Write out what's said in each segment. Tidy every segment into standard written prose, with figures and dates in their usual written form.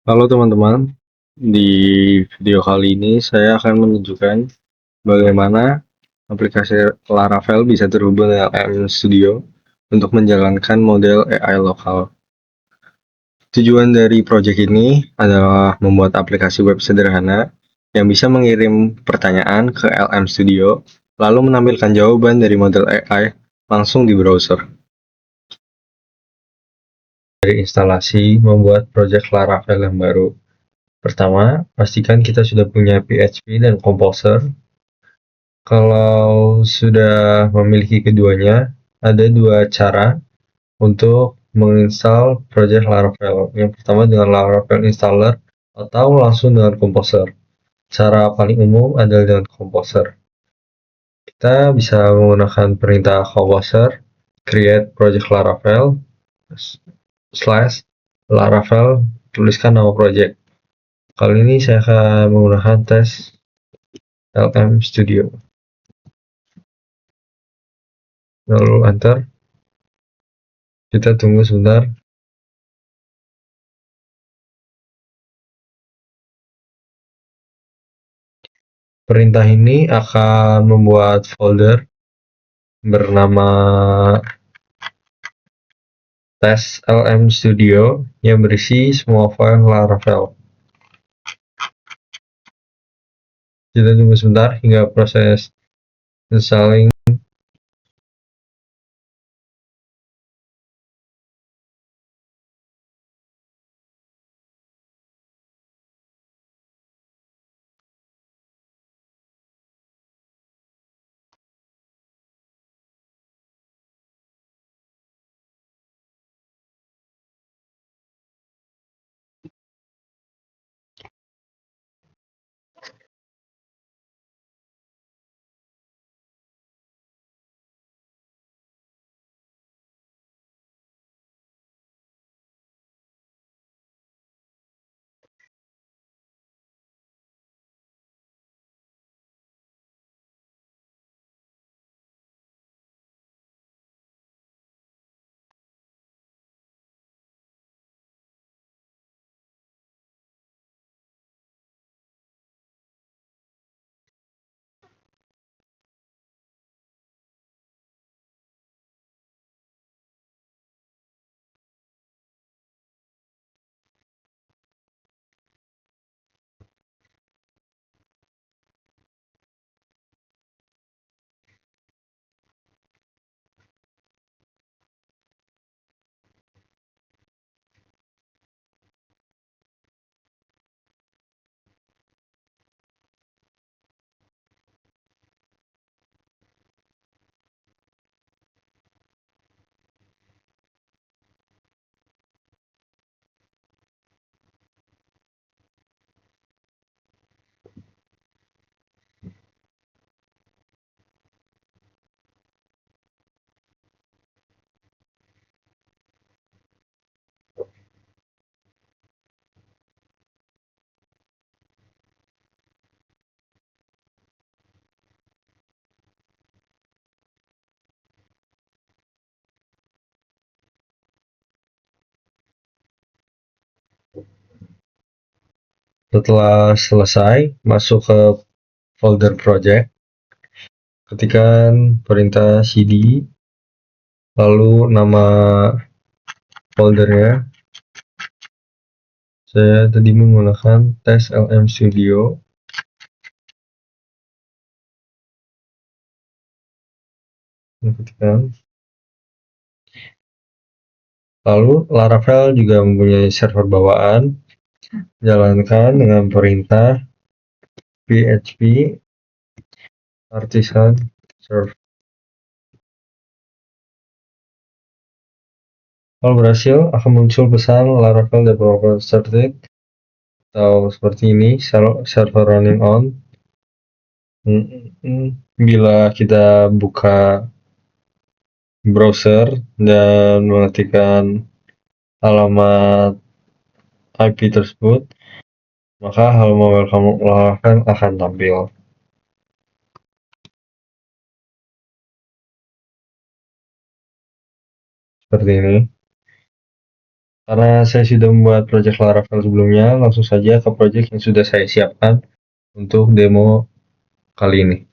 Halo teman-teman, di video kali ini saya akan menunjukkan bagaimana aplikasi Laravel bisa terhubung dengan LM Studio untuk menjalankan model AI lokal. Tujuan dari proyek ini adalah membuat aplikasi web sederhana yang bisa mengirim pertanyaan ke LM Studio, lalu menampilkan jawaban dari model AI langsung di browser. Dari instalasi membuat proyek Laravel yang baru. Pertama, pastikan kita sudah punya PHP dan Composer. Kalau sudah memiliki keduanya, ada dua cara untuk menginstal project Laravel. Yang pertama dengan Laravel Installer atau langsung dengan Composer. Cara paling umum adalah dengan Composer. Kita bisa menggunakan perintah Composer, create project Laravel, slash Laravel, tuliskan nama project. Kali ini saya akan menggunakan tes LM Studio. Lalu enter. Kita tunggu sebentar. Perintah ini akan membuat folder bernama tes LM Studio yang berisi semua file Laravel. Kita tunggu sebentar hingga proses installing. Setelah selesai, masuk ke folder project, ketikkan perintah cd, lalu nama foldernya. Saya tadi menggunakan tes LM Studio. Ketikkan. Lalu Laravel juga mempunyai server bawaan. Jalankan dengan perintah php artisan serve. Kalau berhasil, akan muncul pesan Laravel Developer Started atau seperti ini, server running on. Bila kita buka browser dan mengetikkan alamat IP tersebut, maka halaman welcome Laravel akan tampil seperti ini. Karena saya sudah membuat project Laravel sebelumnya, langsung saja ke project yang sudah saya siapkan untuk demo kali ini.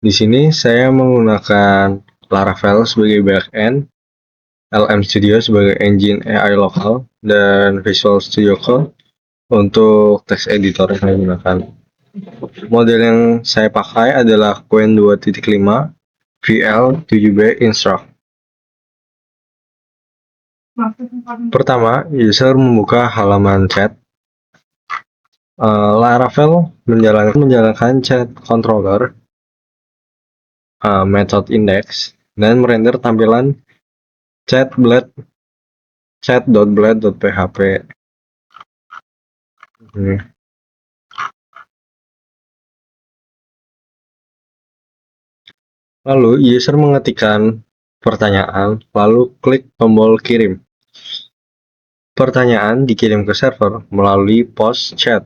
Di sini saya menggunakan Laravel sebagai backend, LM Studio sebagai engine AI lokal, dan Visual Studio Code untuk text editor yang saya gunakan. Model yang saya pakai adalah Qwen 2.5 VL7B Instruct. Pertama, user membuka halaman chat. Laravel menjalankan chat controller, method index, dan merender tampilan chat.blade.php. Lalu user mengetikkan pertanyaan, lalu klik tombol kirim. Pertanyaan dikirim ke server melalui post chat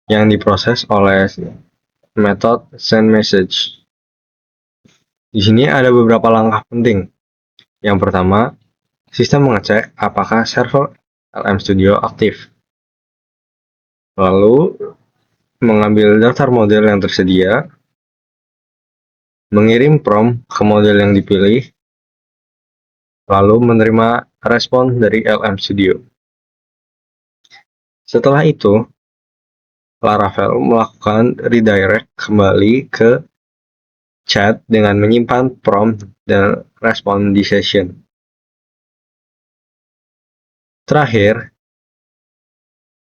yang diproses oleh metode sendMessage. Di sini ada beberapa langkah penting. Yang pertama, sistem mengecek apakah server LM Studio aktif. Lalu, mengambil daftar model yang tersedia, mengirim prompt ke model yang dipilih, lalu menerima respon dari LM Studio. Setelah itu, Laravel melakukan redirect kembali ke chat dengan menyimpan prompt dan respon di session. Terakhir,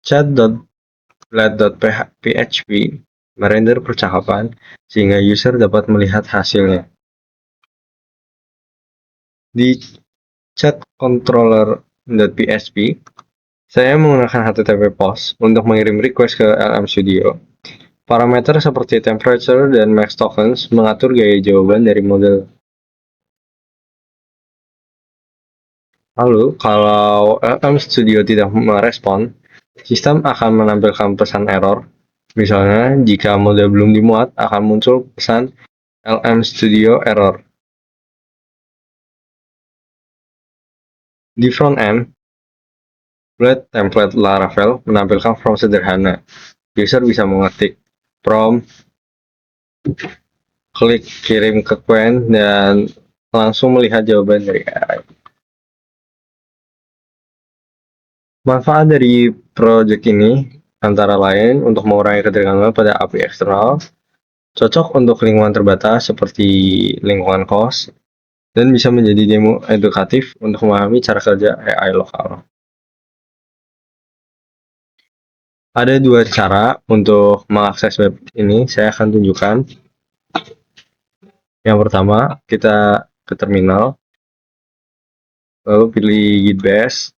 chat.blade.php merender percakapan sehingga user dapat melihat hasilnya. Di chat controller.php, saya menggunakan HTTP POST untuk mengirim request ke LM Studio. Parameter seperti temperature dan max tokens mengatur gaya jawaban dari model. Lalu, kalau LM Studio tidak merespon, sistem akan menampilkan pesan error. Misalnya, jika model belum dimuat, akan muncul pesan LM Studio error. Di front-end, Blade template Laravel menampilkan prompt sederhana. User bisa mengetik prompt, klik kirim ke Qwen, dan langsung melihat jawaban dari AI. Manfaat dari project ini antara lain untuk mengurangi ketergantungan pada API eksternal, cocok untuk lingkungan terbatas seperti lingkungan kos, dan bisa menjadi demo edukatif untuk memahami cara kerja AI lokal. Ada dua cara untuk mengakses web ini, saya akan tunjukkan. Yang pertama, kita ke terminal, lalu pilih Git Bash.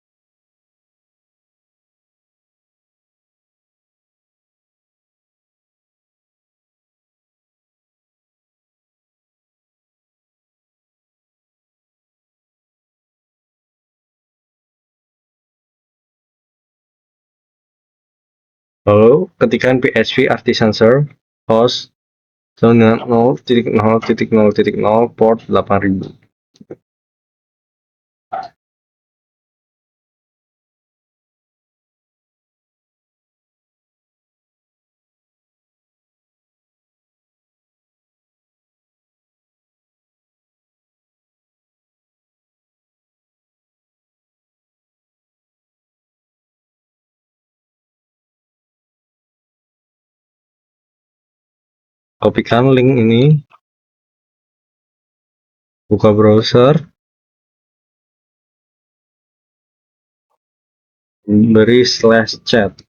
Lalu ketikkan php artisan serve host 0.0.0.0 port 8000. Kopikan link ini, buka browser, beri /chat.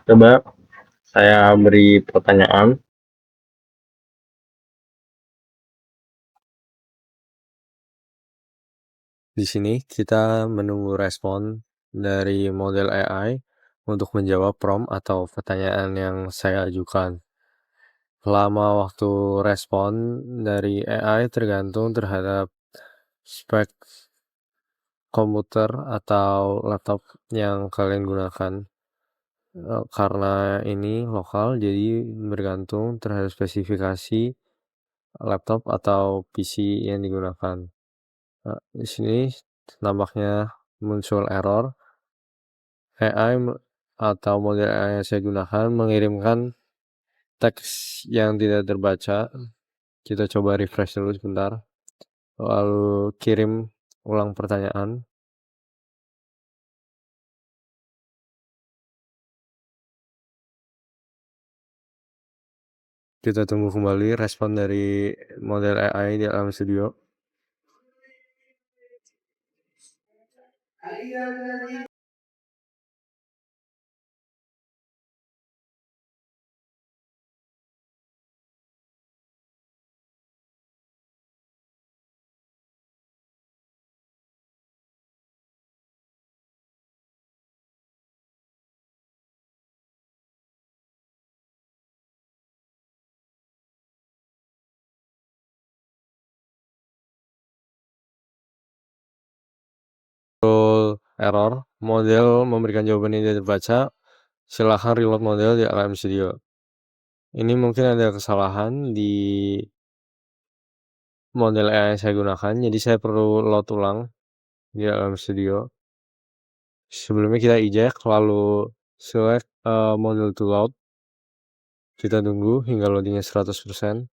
Coba saya beri pertanyaan. Di sini kita menunggu respon dari model AI untuk menjawab prompt atau pertanyaan yang saya ajukan. Lama waktu respon dari AI tergantung terhadap spek komputer atau laptop yang kalian gunakan. Karena ini lokal, jadi bergantung terhadap spesifikasi laptop atau PC yang digunakan. Di sini nampaknya muncul error. AI atau model AI yang saya gunakan mengirimkan teks yang tidak terbaca. Kita coba refresh dulu sebentar, lalu kirim ulang pertanyaan. Kita tunggu kembali respon dari model AI di LM Studio. Error, model memberikan jawaban yang tidak terbaca. Silahkan reload model di LM Studio. Ini mungkin ada kesalahan di model AI yang saya gunakan, jadi saya perlu load ulang di LM Studio. Sebelumnya kita eject, lalu select model to load. Kita tunggu hingga loadingnya 100%.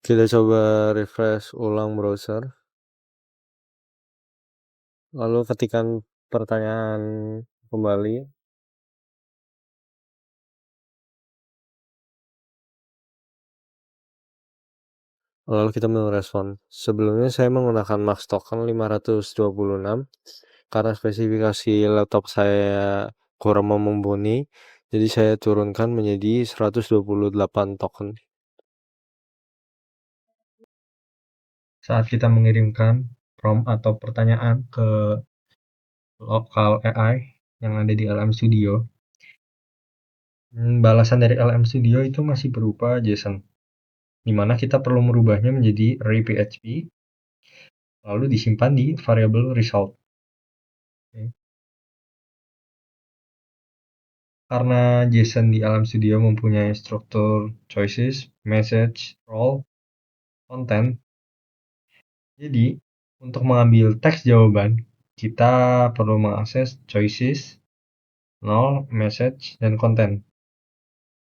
Kita coba refresh ulang browser. Lalu ketikkan pertanyaan kembali. Lalu kita merespon. Sebelumnya saya menggunakan Max Token 526 karena spesifikasi laptop saya kurang mumpuni, jadi saya turunkan menjadi 128 token. Saat kita mengirimkan prompt atau pertanyaan ke lokal AI yang ada di LM Studio, balasan dari LM Studio itu masih berupa JSON, di mana kita perlu merubahnya menjadi array PHP, lalu disimpan di variable result. Karena JSON di LM Studio mempunyai struktur choices, message, role, content, jadi untuk mengambil teks jawaban, kita perlu mengakses choices, null, message, dan content.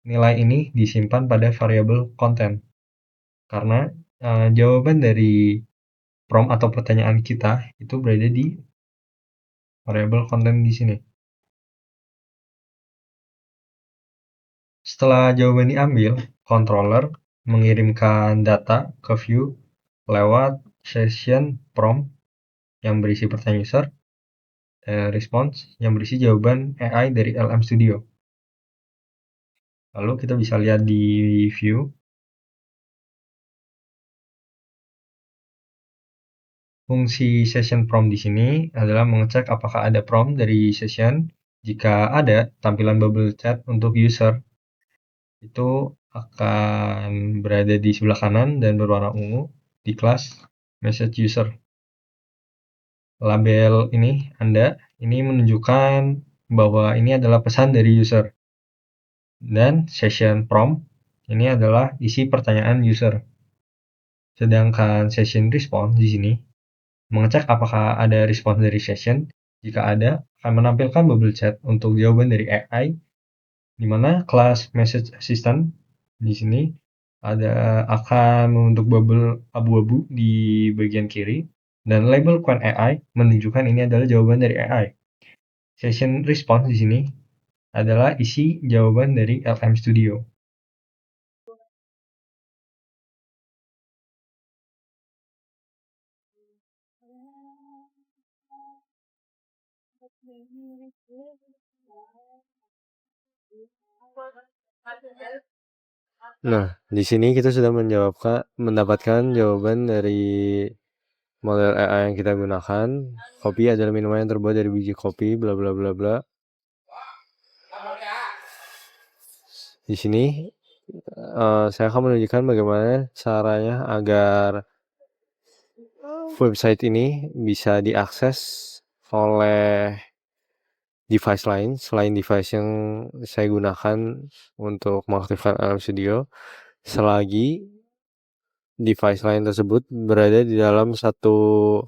Nilai ini disimpan pada variabel content, karena jawaban dari prompt atau pertanyaan kita itu berada di variabel content di sini. Setelah jawaban diambil, controller mengirimkan data ke view lewat session prompt yang berisi pertanyaan user, response yang berisi jawaban AI dari LM Studio. Lalu kita bisa lihat di view. Fungsi session prompt di sini adalah mengecek apakah ada prompt dari session. Jika ada tampilan bubble chat untuk user, itu akan berada di sebelah kanan dan berwarna ungu di kelas message user. Label ini menunjukkan bahwa ini adalah pesan dari user. Dan session prompt ini adalah isi pertanyaan user. Sedangkan session response di sini mengecek apakah ada respons dari session. Jika ada, akan menampilkan bubble chat untuk jawaban dari AI, di mana kelas message assistant di sini akan membentuk bubble abu-abu di bagian kiri, dan label Quen AI menunjukkan ini adalah jawaban dari AI. Session response di sini adalah isi jawaban dari LM Studio. Nah, di sini kita sudah mendapatkan jawaban dari model AI yang kita gunakan. Kopi adalah minuman yang terbuat dari biji kopi, bla bla bla bla. Di sini saya akan menunjukkan bagaimana caranya agar website ini bisa diakses oleh device lain selain device yang saya gunakan untuk mengaktifkan LM Studio, selagi device lain tersebut berada di dalam satu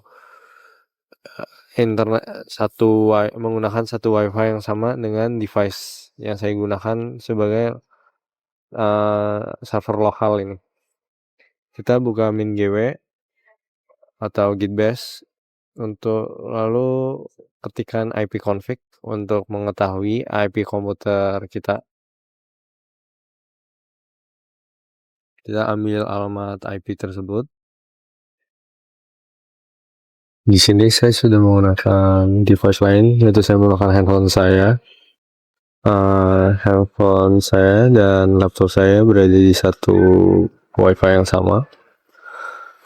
menggunakan satu WiFi yang sama dengan device yang saya gunakan sebagai server lokal ini. Kita buka MinGW atau Gitbash lalu ketikkan ipconfig untuk mengetahui IP komputer kita. Kita ambil alamat IP tersebut. Di sini saya sudah menggunakan device lain, yaitu saya menggunakan handphone saya. Handphone saya dan laptop saya berada di satu WiFi yang sama.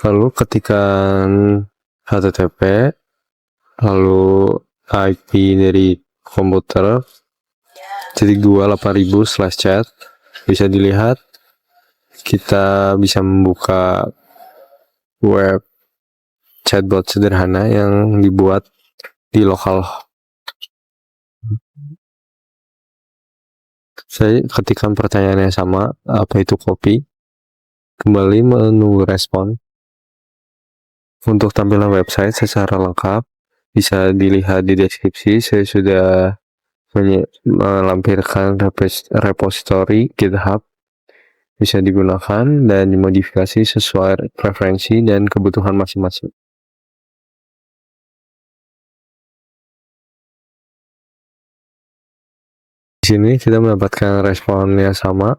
Lalu ketikkan HTTP, lalu IP dari komputer /28000/chat. Bisa dilihat kita bisa membuka web chatbot sederhana yang dibuat di lokal. Saya ketikkan pertanyaan yang sama, apa itu kopi, kembali menunggu respon. Untuk tampilan website secara lengkap bisa dilihat di deskripsi. Saya sudah melampirkan repository GitHub, bisa digunakan dan dimodifikasi sesuai preferensi dan kebutuhan masing-masing. Di sini kita mendapatkan respon yang sama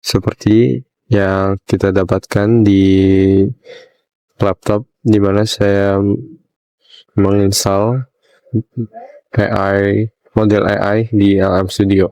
seperti yang kita dapatkan di laptop, di mana saya menginstal model AI di LM Studio.